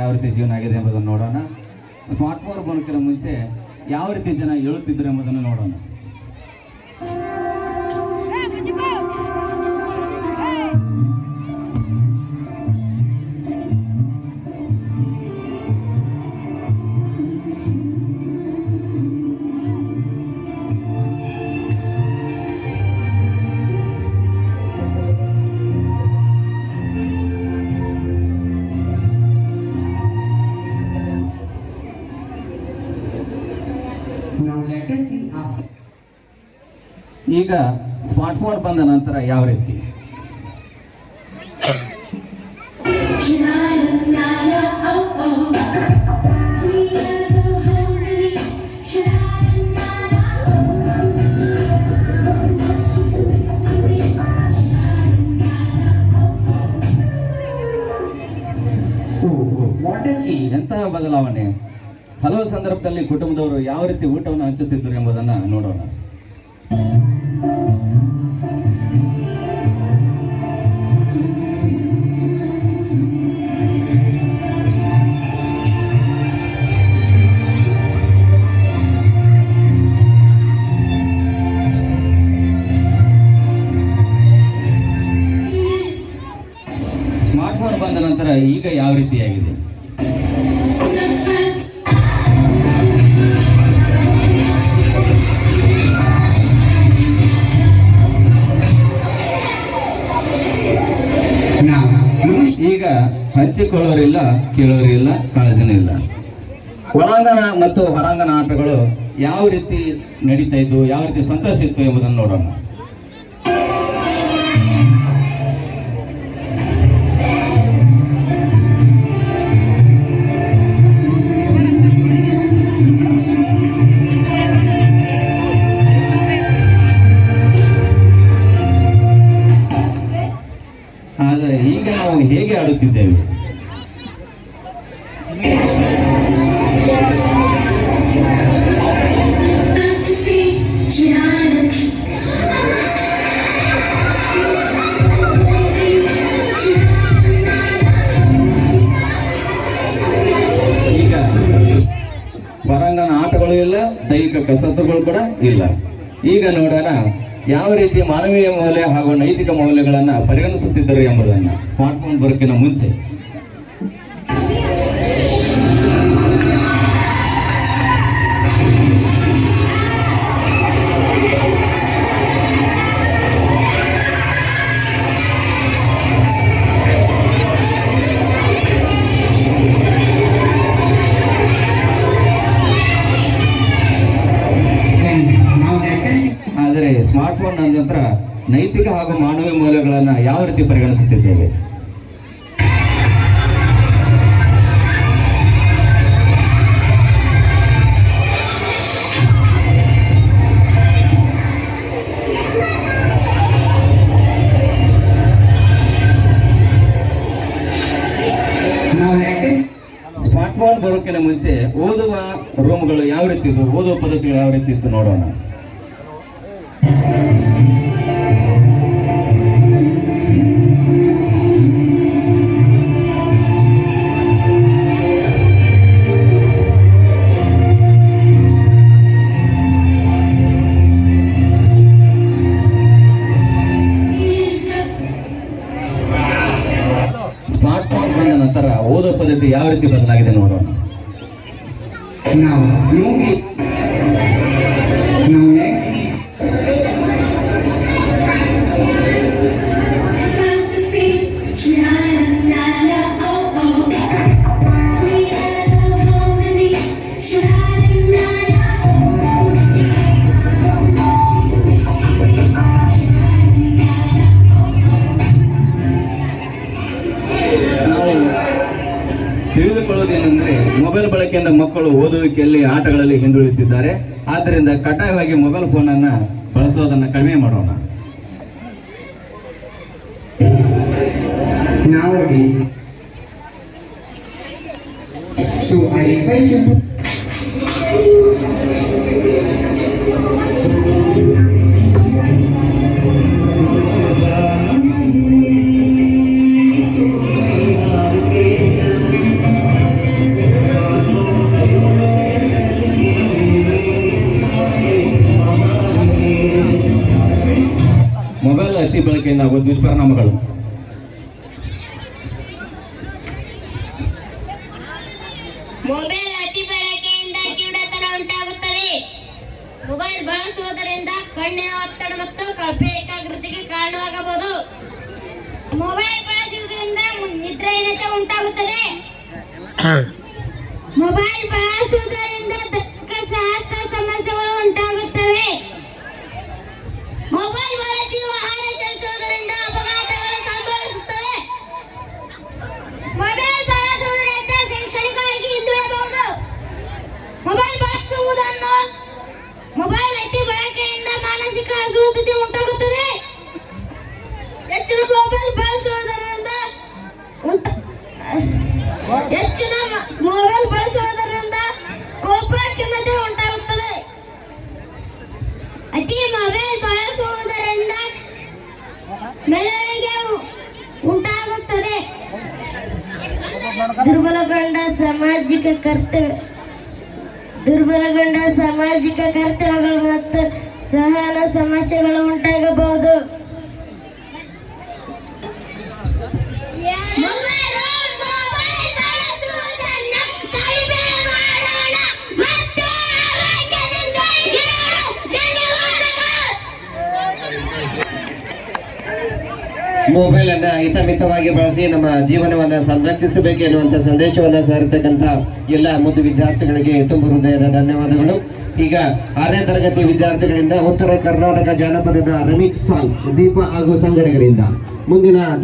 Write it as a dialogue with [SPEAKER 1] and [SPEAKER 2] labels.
[SPEAKER 1] ಯಾವ ರೀತಿ ಜೀವನ ಆಗಿದೆ ಎಂಬುದನ್ನು ನೋಡೋಣ. ಸ್ಮಾರ್ಟ್ ಫೋನ್ ಬರೋಕ್ಕಿಂತ ಮುಂಚೆ ಯಾವ ರೀತಿ ಜನ ಹೇಳುತ್ತಿದ್ದರು ಎಂಬುದನ್ನು ನೋಡೋಣ. ಈಗ ಸ್ಮಾರ್ಟ್ ಫೋನ್ ಬಂದ ನಂತರ ಯಾವ ರೀತಿ ಎಂತಹ ಬದಲಾವಣೆ. ಹಲವು ಸಂದರ್ಭದಲ್ಲಿ ಕುಟುಂಬದವರು ಯಾವ ರೀತಿ ಊಟವನ್ನು ಹಂಚುತ್ತಿದ್ದರು ಎಂಬುದನ್ನು ನೋಡೋಣ. ಸ್ಮಾರ್ಟ್ ಫೋನ್ ಬಂದ ನಂತರ ಈಗ ಯಾವ ರೀತಿಯಾಗಿದೆ. ಈಗ ಹಂಚಿಕೊಳ್ಳೋರಿಲ್ಲ, ಕೇಳೋರಿಲ್ಲ, ಕಾಳಜಿನೂ ಇಲ್ಲ. ಒಳಾಂಗಣ ಮತ್ತು ಹೊರಾಂಗಣ ಆಟಗಳು ಯಾವ ರೀತಿ ನಡೀತಾ ಇದ್ದು, ಯಾವ ರೀತಿ ಸಂತೋಷ ಇತ್ತು ಎಂಬುದನ್ನು ನೋಡೋಣ. ಆದರೆ ಈಗ ನಾವು ಹೇಗೆ ಆಡುತ್ತಿದ್ದೇವೆ. ಈಗ ಹೊರಾಂಗಣ ಆಟಗಳು ಇಲ್ಲ, ದೈಹಿಕ ಕಸರತ್ತುಗಳು ಕೂಡ ಇಲ್ಲ. ಈಗ ನೋಡೋಣ ಯಾವ ರೀತಿ ಮಾನವೀಯ ಮೌಲ್ಯ ಹಾಗೂ ನೈತಿಕ ಮೌಲ್ಯಗಳನ್ನು ಪರಿಗಣಿಸುತ್ತಿದ್ದರು ಎಂಬುದನ್ನು. ಸ್ಮಾರ್ಟ್ ಫೋನ್ ಬರೋಕ್ಕಿಂತ ಮುಂಚೆ ಆದರೆ ಸ್ಮಾರ್ಟ್ ಫೋನ್ ನಂತರ ನೈತಿಕ ಹಾಗೂ ಮಾನವೀಯ ಮೌಲ್ಯಗಳನ್ನು ಯಾವ ರೀತಿ ಪರಿಗಣಿಸುತ್ತಿದ್ದೇವೆ. ಸ್ಮಾರ್ಟ್ ಫೋನ್ ಬರೋಕ್ಕಿಂತ ಮುಂಚೆ ಓದುವ ರೂಮ್ಗಳು ಯಾವ ರೀತಿ ಇತ್ತು, ಓದುವ ಪದ್ಧತಿಗಳು ಯಾವ ರೀತಿ ಇತ್ತು ನೋಡೋಣ. ಸ್ಮಾರ್ಟ್ ಫೋನ್ ಬಂದ ನಂತರ ಓದೋ ಪದ್ಧತಿ ಯಾವ ರೀತಿ ಬದಲಾಗಿದೆ ನೋಡೋಣ. ತಿಳಿದುಕೊಳ್ಳುವುದೇನೆಂದರೆ ಮೊಬೈಲ್ ಬಳಕೆಯಿಂದ ಮಕ್ಕಳು ಓದುವಿಕೆಯಲ್ಲಿ, ಆಟಗಳಲ್ಲಿ ಹಿಂದುಳಿಯುತ್ತಿದ್ದಾರೆ. ಆದ್ದರಿಂದ ಕಡ್ಡಾಯವಾಗಿ ಮೊಬೈಲ್ ಫೋನ್ ಅನ್ನು ಬಳಸೋದನ್ನು ಕಡಿಮೆ ಮಾಡೋಣ. ಬಳಕೆಯಿಂದ ಆಗುವ ದುಷ್ಪರಿಣಾಮಗಳು.
[SPEAKER 2] ಮೊಬೈಲ್ ಅತಿ ಬಳಕೆಯಿಂದ ಕಿವುಡತನ ಉಂಟಾಗುತ್ತದೆ. ಮೊಬೈಲ್ ಬಳಸುವುದರಿಂದ ಕಣ್ಣಿನ ಒತ್ತಡ ಮತ್ತು ಕಳಪೆ ಏಕಾಗ್ರತೆಗೆ ಕಾರಣವಾಗಬಹುದು. ಮೊಬೈಲ್ ಬಳಸುವುದರಿಂದ ನಿದ್ರಾಹೀನತೆ ಉಂಟಾಗುತ್ತದೆ. ಮೊಬೈಲ್ ಬಳಸುವುದರಿಂದ ದೈಹಿಕ ಸ್ವಾಸ್ಥ್ಯ ಸಮಸ್ಯೆಗಳು ಉಂಟಾಗುತ್ತವೆ. ಮೊಬೈಲ್ ಬಳಸಿ ವಾಹನ ಚಲಿಸುವುದರಿಂದ ಅಪಘಾತಗಳು ಸಂಭವಿಸುತ್ತವೆ. ಮೊಬೈಲ್ ಬಳಸುವುದರಿಂದ ಶೈಕ್ಷಣಿಕವಾಗಿ ಹಿಂದುಳಿಯಬಹುದು. ಮೊಬೈಲ್ ಅತಿ ಬಳಕೆಯಿಂದ ಮಾನಸಿಕ ಅಸ್ವಸ್ಥತೆ ಉಂಟಾಗುತ್ತದೆ. ಹೆಚ್ಚಿನ ಮೊಬೈಲ್ ಬಳಸುವುದರಿಂದ ಕೋಪ ಖಿನ್ನತೆ ಉಂಟಾಗುತ್ತದೆ. ಅತಿ ಮೊಬೈಲ್ ಬಳಸುವುದರಿಂದ ಮೆದುಳಿಗೆ ಉಂಟಾಗುತ್ತದೆ. ದುರ್ಬಲಗೊಂಡ ಸಾಮಾಜಿಕ ಕರ್ತವ್ಯಗಳು ಮತ್ತು ಸಹನ ಸಮಸ್ಯೆಗಳು ಉಂಟಾಗಬಹುದು.
[SPEAKER 3] ಮೊಬೈಲ್ ಅನ್ನ ಹಿತಮಿತವಾಗಿ ಬಳಸಿ ನಮ್ಮ ಜೀವನವನ್ನ ಸಂರಕ್ಷಿಸಬೇಕು ಎನ್ನುವಂತ ಸಂದೇಶವನ್ನ ಸಾರತಕ್ಕಂತ ಎಲ್ಲ ಮುದ್ದು ವಿದ್ಯಾರ್ಥಿಗಳಿಗೆ ತುಂಬ ಹೃದಯದ ಧನ್ಯವಾದಗಳು. ಈಗ 6ನೇ ತರಗತಿ ವಿದ್ಯಾರ್ಥಿಗಳಿಂದ ಉತ್ತರ ಕರ್ನಾಟಕ ಜಾನಪದದ ರೆಮಿಕ್ಸ್ ಸಾಂಗ್ ದೀಪ ಹಾಗೂ ಸಂಗಡಿಗರಿಂದ ಮುಂದಿನ